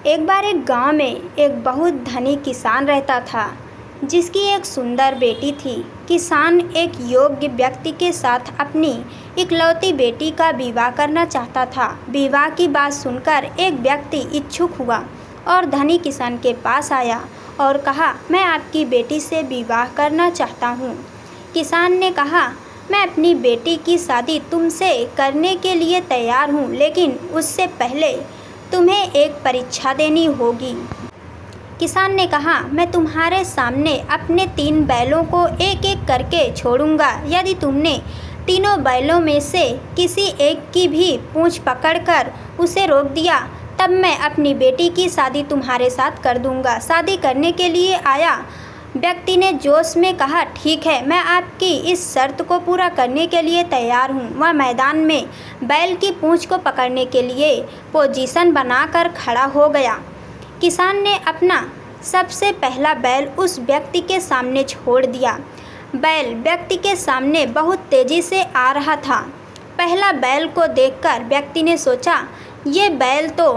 एक बार एक गांव में एक बहुत धनी किसान रहता था, जिसकी एक सुंदर बेटी थी। किसान एक योग्य व्यक्ति के साथ अपनी इकलौती बेटी का विवाह करना चाहता था। विवाह की बात सुनकर एक व्यक्ति इच्छुक हुआ और धनी किसान के पास आया और कहा, मैं आपकी बेटी से विवाह करना चाहता हूँ। किसान ने कहा, मैं अपनी बेटी की शादी तुमसे करने के लिए तैयार हूँ, लेकिन उससे पहले तुम्हें एक परीक्षा देनी होगी। किसान ने कहा, मैं तुम्हारे सामने अपने 3 बैलों को एक एक करके छोड़ूंगा। यदि तुमने तीनों बैलों में से किसी एक की भी पूंछ पकड़कर उसे रोक दिया, तब मैं अपनी बेटी की शादी तुम्हारे साथ कर दूंगा। शादी करने के लिए आया व्यक्ति ने जोश में कहा, ठीक है, मैं आपकी इस शर्त को पूरा करने के लिए तैयार हूँ। वह मैदान में बैल की पूंछ को पकड़ने के लिए पोजीशन बनाकर खड़ा हो गया। किसान ने अपना सबसे पहला बैल उस व्यक्ति के सामने छोड़ दिया। बैल व्यक्ति के सामने बहुत तेज़ी से आ रहा था। पहला बैल को देखकर व्यक्ति ने सोचा, ये बैल तो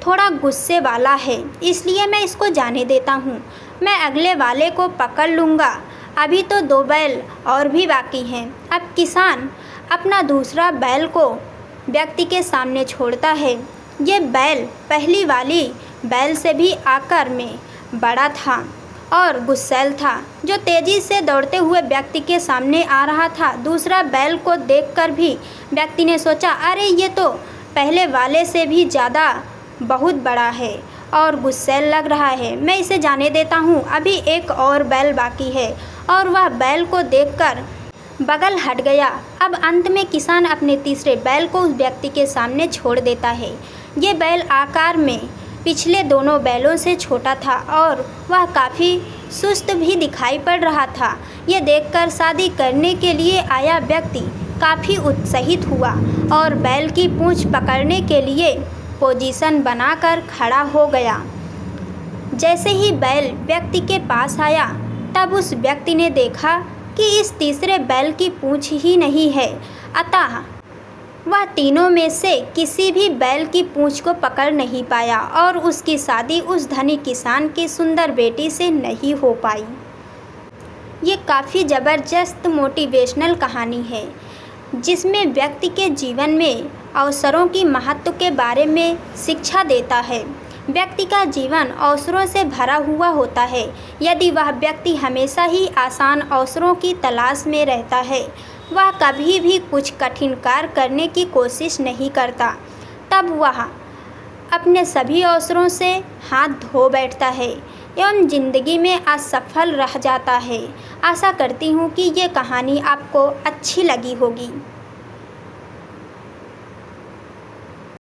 थोड़ा गुस्से वाला है, इसलिए मैं इसको जाने देता हूँ। मैं अगले वाले को पकड़ लूँगा। अभी तो 2 बैल और भी बाकी हैं। अब किसान अपना दूसरा बैल को व्यक्ति के सामने छोड़ता है। ये बैल पहली वाली बैल से भी आकार में बड़ा था और गुस्सैल था, जो तेज़ी से दौड़ते हुए व्यक्ति के सामने आ रहा था। दूसरा बैल को देखकर भी व्यक्ति ने सोचा, अरे ये तो पहले वाले से भी ज़्यादा बहुत बड़ा है और गुस्सैल लग रहा है, मैं इसे जाने देता हूँ। अभी एक और बैल बाकी है और वह बैल को देखकर बगल हट गया। अब अंत में किसान अपने तीसरे बैल को उस व्यक्ति के सामने छोड़ देता है। ये बैल आकार में पिछले दोनों बैलों से छोटा था और वह काफ़ी सुस्त भी दिखाई पड़ रहा था। ये देखकर शादी करने के लिए आया व्यक्ति काफ़ी उत्साहित हुआ और बैल की पूंछ पकड़ने के लिए पोजीशन बनाकर खड़ा हो गया। जैसे ही बैल व्यक्ति के पास आया, तब उस व्यक्ति ने देखा कि इस तीसरे बैल की पूंछ ही नहीं है, अतः वह तीनों में से किसी भी बैल की पूंछ को पकड़ नहीं पाया और उसकी शादी उस धनी किसान की सुंदर बेटी से नहीं हो पाई। ये काफ़ी ज़बरदस्त मोटिवेशनल कहानी है, जिसमें व्यक्ति के जीवन में अवसरों की महत्व के बारे में शिक्षा देता है। व्यक्ति का जीवन अवसरों से भरा हुआ होता है। यदि वह व्यक्ति हमेशा ही आसान अवसरों की तलाश में रहता है, वह कभी भी कुछ कठिन कार्य करने की कोशिश नहीं करता, तब वह अपने सभी अवसरों से हाथ धो बैठता है एवं ज़िंदगी में असफल रह जाता है। आशा करती हूँ कि ये कहानी आपको अच्छी लगी होगी।